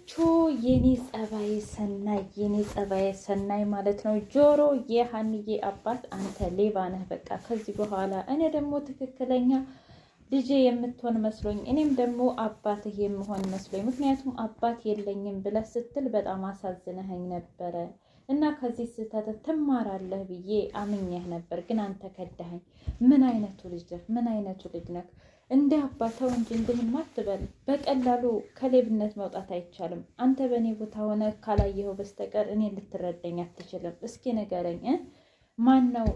ሀኒቾ የኔ ጸባይ ሰናይ ማለት ነው። ጆሮ የሀንዬ አባት አንተ ሌባ ነህ። በቃ ከዚህ በኋላ እኔ ደግሞ ትክክለኛ ልጄ የምትሆን መስሎኝ እኔም ደግሞ አባትህ የምሆን መስሎኝ፣ ምክንያቱም አባት የለኝም ብለህ ስትል በጣም አሳዝነኸኝ ነበረ እና ከዚህ ስህተት ትማራለህ ብዬ አምኜህ ነበር፣ ግን አንተ ከዳኸኝ። ምን አይነቱ ልጅ ነህ? እንደ አባተው እንጂ እንድህም አትበል። በቀላሉ ከሌብነት መውጣት አይቻልም። አንተ በእኔ ቦታ ሆነ ካላየኸው በስተቀር እኔ ልትረዳኝ አትችልም። እስኪ ንገረኝ፣ ማን ነው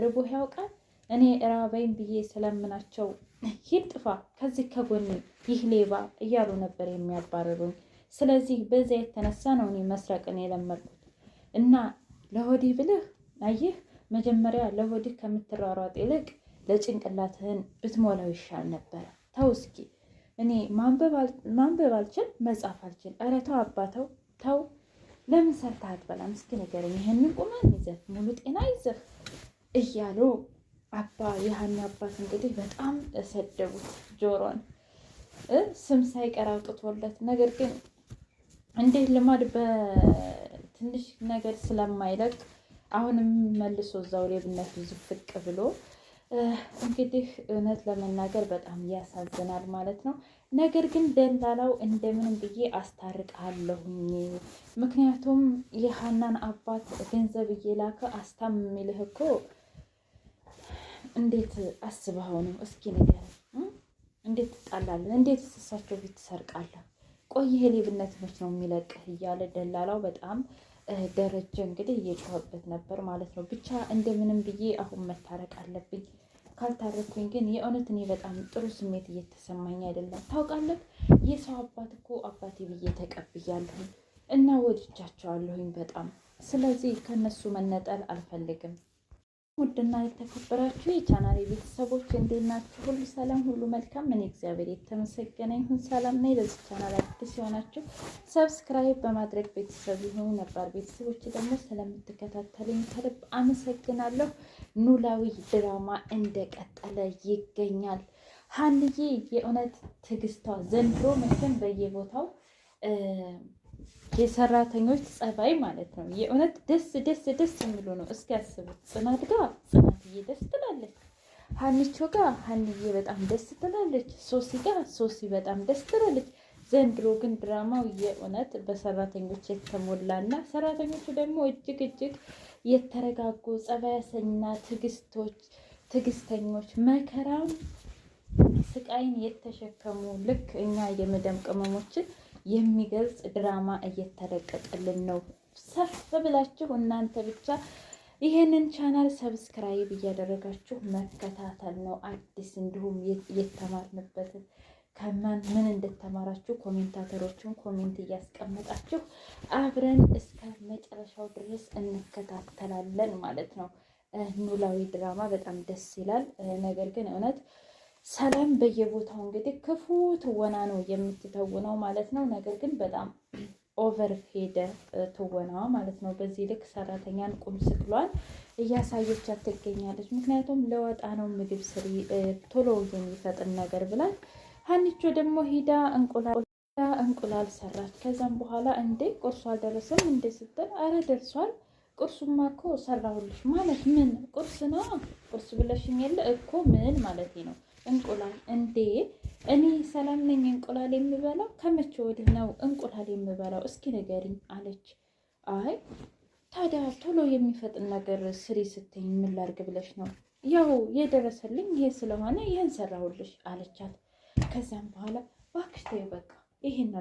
ርቦህ ያውቃል? እኔ ራበኝ ብዬ ስለምናቸው ሂድ ጥፋ ከዚህ ከጎኔ ይህ ሌባ እያሉ ነበር የሚያባርሩኝ። ስለዚህ በዚያ የተነሳ ነው እኔ መስረቅን የለመድኩት እና ለሆድህ ብልህ አየህ፣ መጀመሪያ ለሆድህ ከምትሯሯጥ ይልቅ ለጭንቅላትህን ብትሞላው ይሻል ነበረ። ተው እስኪ። እኔ ማንበብ አልችል መጻፍ አልችል። ኧረ ተው አባተው ተው። ለምን ሰርተህ አትበላም? እስኪ ንገረኝ። ይህንን ቁመን ይዘህ ሙሉ ጤና ይዘህ እያሉ የሀኒ አባት እንግዲህ በጣም ሰደቡት ጆሮን፣ ስም ሳይቀር አውጥቶለት። ነገር ግን እንዴት ልማድ በትንሽ ነገር ስለማይለቅ አሁንም መልሶ እዛው ሌብነቱ ዝፍቅ ብሎ እንግዲህ እውነት ለመናገር በጣም ያሳዝናል ማለት ነው። ነገር ግን ደላላው እንደምንም ብዬ አስታርቃለሁኝ፣ ምክንያቱም የሀናን አባት ገንዘብ እየላከ አስታም የሚልህ እኮ እንዴት አስበኸው ነው? እስኪ ንገረኝ። እንዴት ትጣላለን? እንዴት እሳቸው ፊት ትሰርቃለህ? ቆይ ይሄ ሌብነት መች ነው የሚለቅህ? እያለ ደላላው በጣም ደረጀ እንግዲህ እየጮኸበት ነበር ማለት ነው። ብቻ እንደምንም ብዬ አሁን መታረቅ አለብኝ፣ ካልታረኩኝ ግን የእውነት እኔ በጣም ጥሩ ስሜት እየተሰማኝ አይደለም። ታውቃለህ፣ የሰው አባት እኮ አባቴ ብዬ ተቀብያለሁኝ እና ወድጃቸዋለሁኝ በጣም። ስለዚህ ከነሱ መነጠል አልፈልግም። ውድና የተከበራችሁ የቻናሌ ቤተሰቦች እንዴት ናችሁ? ሁሉ ሰላም፣ ሁሉ መልካም። እኔ እግዚአብሔር የተመሰገነ ይሁን ሰላም ነኝ። ለዚህ ቻናል አዲስ የሆናችሁ ሰብስክራይብ በማድረግ ቤተሰብ የሆኑ ነባር ቤተሰቦች ደግሞ ስለምትከታተሉኝ ከልብ አመሰግናለሁ። ኖላዊ ድራማ እንደቀጠለ ይገኛል። ሀንዬ የእውነት ትዕግስቷ ዘንድሮ መቼም በየቦታው የሰራተኞች ጸባይ ማለት ነው። የእውነት ደስ የሚሉ ነው። እስኪ ያስቡት። ጽናት ጋር ጽናትዬ ደስ ትላለች፣ ሀኒቾ ጋር ሀንዬ በጣም ደስ ትላለች፣ ሶሲ ጋር ሶሲ በጣም ደስ ትላለች። ዘንድሮ ግን ድራማው የእውነት በሰራተኞች የተሞላና ሰራተኞቹ ደግሞ እጅግ የተረጋጉ ጸባያሰኝና ትዕግስተኞች መከራም ስቃይን የተሸከሙ ልክ እኛ የመደም ቅመሞችን የሚገልጽ ድራማ እየተለቀቀልን ነው። ሰፍ ብላችሁ እናንተ ብቻ ይሄንን ቻናል ሰብስክራይብ እያደረጋችሁ መከታተል ነው። አዲስ እንዲሁም የተማርንበትን ከማን ምን እንደተማራችሁ ኮሜንታተሮችን ኮሜንት እያስቀመጣችሁ አብረን እስከ መጨረሻው ድረስ እንከታተላለን ማለት ነው። ኖላዊ ድራማ በጣም ደስ ይላል። ነገር ግን እውነት ሰላም በየቦታው እንግዲህ ክፉ ትወና ነው የምትተውነው ማለት ነው። ነገር ግን በጣም ኦቨር ሄደ ትወናዋ ማለት ነው። በዚህ ልክ ሰራተኛን ቁም ስቅሏን እያሳየቻት ትገኛለች። ምክንያቱም ለወጣ ነው ምግብ ስሪ ቶሎ የሚፈጥን ነገር ብላል። ሀኒቾ ደግሞ ሂዳ እንቁላል ሰራች። ከዛም በኋላ እንዴ ቁርሱ አልደረሰም እንዴ ስትል፣ አረ ደርሷል፣ ቁርሱማ እኮ ሰራሁልሽ። ማለት ምን ቁርስ ነው? ቁርስ ብለሽኝ የለ እኮ ምን ማለት ነው? እንቁላል እንዴ? እኔ ሰላም ነኝ እንቁላል የምበላው? ከመቼ ወዲህ ነው እንቁላል የምበላው? እስኪ ንገሪኝ አለች። አይ ታዲያ ቶሎ የሚፈጥን ነገር ስሪ ስትኝ ምን ላድርግ ብለሽ ነው? ያው የደረሰልኝ ይሄ ስለሆነ ይህን ሰራሁልሽ አለቻት። ከዚያም በኋላ እባክሽ ተይው በቃ ይሄን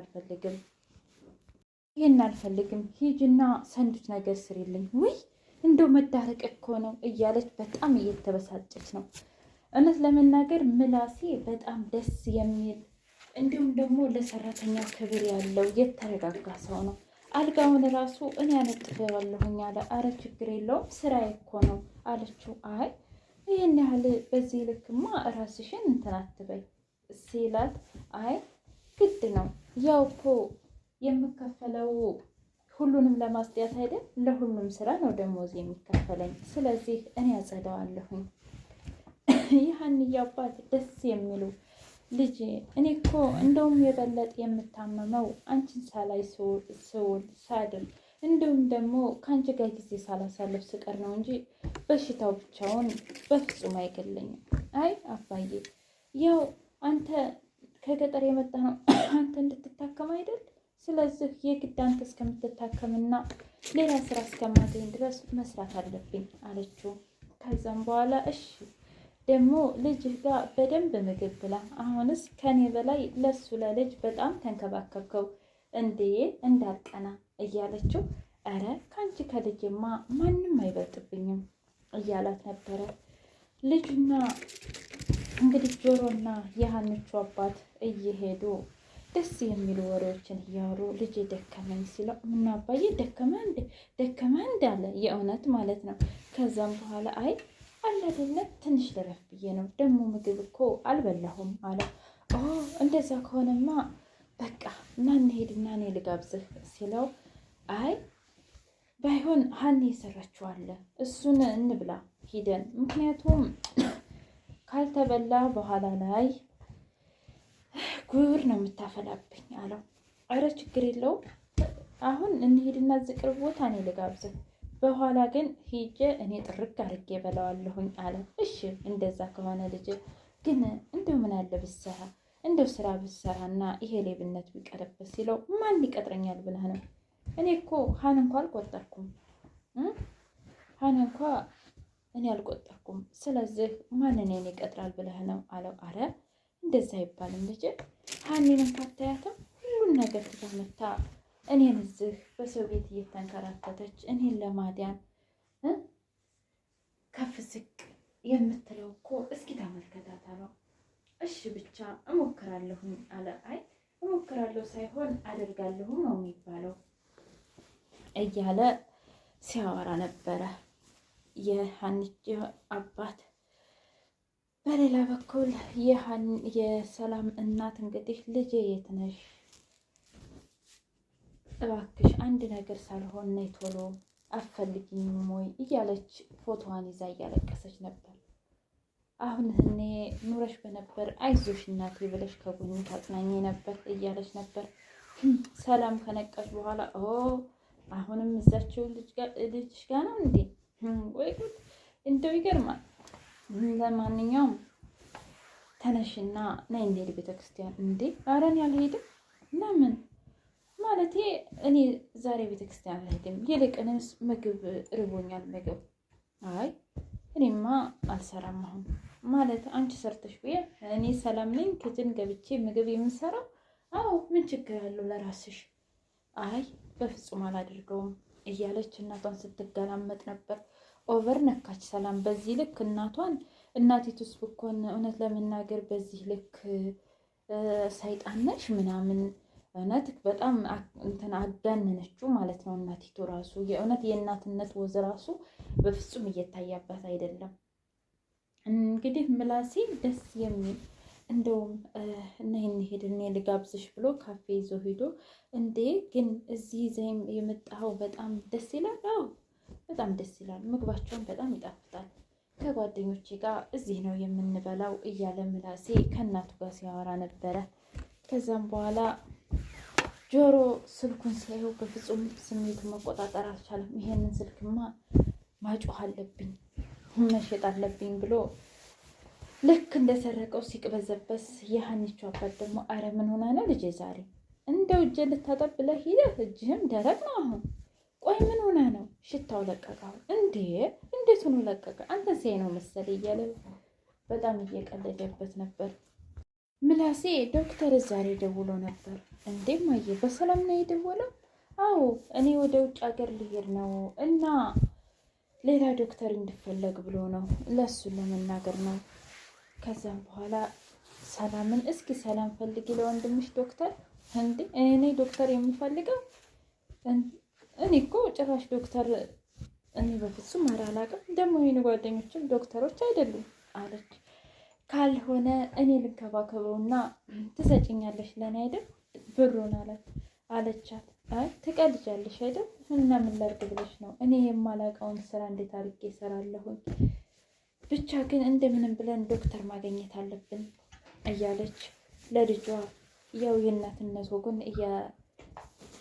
አልፈልግም፣ ሂጂና ሰንዱች ነገር ስሪልኝ። ውይ እንደው መዳረቅ እኮ ነው እያለች በጣም እየተበሳጨች ነው። እውነት ለመናገር ምላሴ በጣም ደስ የሚል እንዲሁም ደግሞ ለሰራተኛ ክብር ያለው የተረጋጋ ሰው ነው። አልጋውን ራሱ እኔ አነጥፈዋለሁኝ አለ። አረ ችግር የለውም ስራዬ እኮ ነው አለችው። አይ ይህን ያህል በዚህ ልክማ ራስሽን እንትን አትበይ ሲላት፣ አይ ግድ ነው ያው እኮ የምከፈለው ሁሉንም ለማስጥያት አይደል? ለሁሉም ስራ ነው ደሞዝ የሚከፈለኝ። ስለዚህ እኔ አጸዳዋለሁኝ። የሀንዬ አባት ደስ የሚሉ ልጄ እኔ እኮ እንደውም የበለጠ የምታመመው አንቺን ሳላይ ስውል ሳድር እንዲሁም ደግሞ ከአንቺ ጋር ጊዜ ሳላሳልፍ ስቀር ነው እንጂ በሽታው ብቻውን በፍጹም አይገለኝም። አይ አባዬ፣ ያው አንተ ከገጠር የመጣ ነው አንተ እንድትታከም አይደል? ስለዚህ የግድ አንተ እስከምትታከምና ሌላ ስራ እስከማገኝ ድረስ መስራት አለብኝ አለችው። ከዛም በኋላ እሺ ደግሞ ልጅህ ጋር በደንብ ምግብ ብላ፣ አሁንስ ከኔ በላይ ለሱ ለልጅ በጣም ተንከባከብከው እንዴ እንዳልቀና እያለችው፣ አረ ከአንቺ ከልጅማ ማንም አይበልጥብኝም እያላት ነበረ። ልጁና እንግዲህ ጆሮና የሀንቹ አባት እየሄዱ ደስ የሚሉ ወሬዎችን እያወሩ ልጅ ደከመኝ ሲለው ምን አባዬ ደከመ እንዳለ የእውነት ማለት ነው። ከዛም በኋላ አይ አላደለ ትንሽ ልረፍ ብዬ ነው፣ ደግሞ ምግብ እኮ አልበላሁም አለ። እንደዛ ከሆነማ በቃ እና እንሄድና እኔ ልጋብዝህ ሲለው አይ ባይሆን ሀኒ የሰራችዋለ እሱን እንብላ ሂደን፣ ምክንያቱም ካልተበላ በኋላ ላይ ጉር ነው የምታፈላብኝ አለው። አረ ችግር የለውም አሁን እንሄድና ዝቅርብ ቦታ እኔ ልጋብዝህ፣ በኋላ ግን ሂጄ እኔ ጥርግ አድርጌ በላዋለሁኝ አለ። እሺ እንደዛ ከሆነ ልጅ ግን እንደው ምን አለ ብሰራ እንደው ስራ ብሰራና ይሄ ሌብነት ቢቀርበት ሲለው ማን ይቀጥረኛል ብለህ ነው? እኔ እኮ ሀን እንኳ አልቆጠርኩም ሀን እንኳ እኔ አልቆጠርኩም። ስለዚህ ማን እኔን ይቀጥራል ብለህ ነው አለው። አረ እንደዛ አይባልም ልጅ፣ ሀኒን እንኳ አታያትም? ሁሉን ነገር ትተመታ እኔን እዚህ በሰው ቤት እየተንከራተተች እኔን ለማዳን ከፍ ዝቅ የምትለው እኮ እስኪ ተመልከታት አለው። እሺ ብቻ እሞክራለሁኝ አለ። አይ እሞክራለሁ ሳይሆን አደርጋለሁ ነው የሚባለው እያለ ሲያወራ ነበረ የሀኒች አባት። በሌላ በኩል የሰላም እናት እንግዲህ ልጄ የት ነሽ? እባክሽ አንድ ነገር ሳልሆን ነይ ቶሎ፣ አትፈልጊኝም ወይ እያለች ፎቶዋን ይዛ እያለቀሰች ነበር። አሁን እኔ ኑረሽ በነበር አይዞሽ እናቴ ብለሽ ከጎኝ ታጽናኝ ነበር እያለች ነበር። ሰላም ከነቃች በኋላ አሁንም እዛቸው ልጅሽ ጋ ነው እንዴ? ወይ ጉድ! እንደው ይገርማል። ለማንኛውም ተነሽና ነይ እንሂድ ቤተክርስቲያን። እንዴ ኧረ እኔ አልሄድም። ለምን? ማለቴ እኔ ዛሬ ቤተክርስቲያን አልሄድም፣ ይልቅንስ ምግብ ርቦኛል ምግብ። አይ እኔማ አልሰራም አሁን። ማለት አንቺ ሰርተሽ ብዬ እኔ ሰላም ነኝ ክችን ገብቼ ምግብ የምሰራው? አዎ ምን ችግር አለው ለራስሽ። አይ በፍጹም አላደርገውም እያለች እናቷን ስትገላመጥ ነበር። ኦቨር ነካች ሰላም በዚህ ልክ እናቷን። እናቲቱስ ብኮን እውነት ለመናገር በዚህ ልክ ሰይጣነሽ ምናምን እውነት በጣም እንትን አጋነነችው ማለት ነው። እናቲቱ ራሱ የእውነት የእናትነት ወዝ ራሱ በፍጹም እየታያባት አይደለም። እንግዲህ ምላሴ ደስ የሚል እንደውም ነይ እንሂድ እኔ ልጋብዝሽ ብሎ ካፌ ይዞ ሄዶ፣ እንዴ ግን እዚህ ዘይም የመጣኸው በጣም ደስ ይላል። አዎ በጣም ደስ ይላል፣ ምግባቸውን በጣም ይጣፍጣል፣ ከጓደኞቼ ጋር እዚህ ነው የምንበላው እያለ ምላሴ ከእናቱ ጋር ሲያወራ ነበረ። ከዛም በኋላ ጆሮ ስልኩን ሲያየው በፍጹም ስሜቱ መቆጣጠር አልቻለም። ይሄንን ስልክማ ማጮህ አለብኝ መሸጥ አለብኝ ብሎ ልክ እንደሰረቀው ሲቅበዘበስ፣ የሀኒቹ አባት ደግሞ አረ ምን ሆና ነው ልጄ ዛሬ እንደው እጅ ልታጠብ ብለህ ሂደህ እጅህም ደረቅ ነው አሁን። ቆይ ምን ሆና ነው? ሽታው ለቀቀው እንዴ? እንዴት ሆኖ ለቀቀ? አንተ ሲያይ ነው መሰለ እያለ በጣም እየቀለደበት ነበር። ምላሴ ዶክተር ዛሬ ደውሎ ነበር። እንዴ ማየ በሰላም ነው የደወለው? አዎ እኔ ወደ ውጭ ሀገር ልሄድ ነው እና ሌላ ዶክተር እንድፈለግ ብሎ ነው፣ ለእሱን ለመናገር ነው። ከዛም በኋላ ሰላምን እስኪ ሰላም ፈልጊ ለወንድምሽ ዶክተር። እንዴ እኔ ዶክተር የምፈልገው? እኔ እኮ ጭራሽ ዶክተር እኔ በፍጹም ኧረ አላውቅም። ደግሞ የኔ ጓደኞችም ዶክተሮች አይደሉም አለች። ካልሆነ እኔ ልንከባከበውና ትሰጭኛለሽ ለእኔ አይደል ብሩን አለቻት። አይ ትቀልጃለሽ አይደል እና ምን ላድርግ ብለሽ ነው? እኔ የማላውቀውን ስራ እንዴት አድርጌ እሰራለሁኝ? ብቻ ግን እንደምንም ብለን ዶክተር ማግኘት አለብን እያለች ለልጇ ያው የእናትነት ወጉን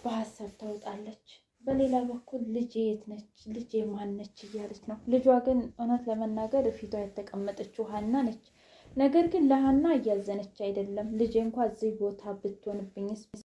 በሀሳብ ታወጣለች። በሌላ በኩል ልጄ የት ነች? ልጄ ማን ነች? እያለች ነው። ልጇ ግን እውነት ለመናገር ፊቷ የተቀመጠችው ሀና ነች። ነገር ግን ለሀና እያዘነች አይደለም። ልጄ እንኳ እዚህ ቦታ ብትሆንብኝስ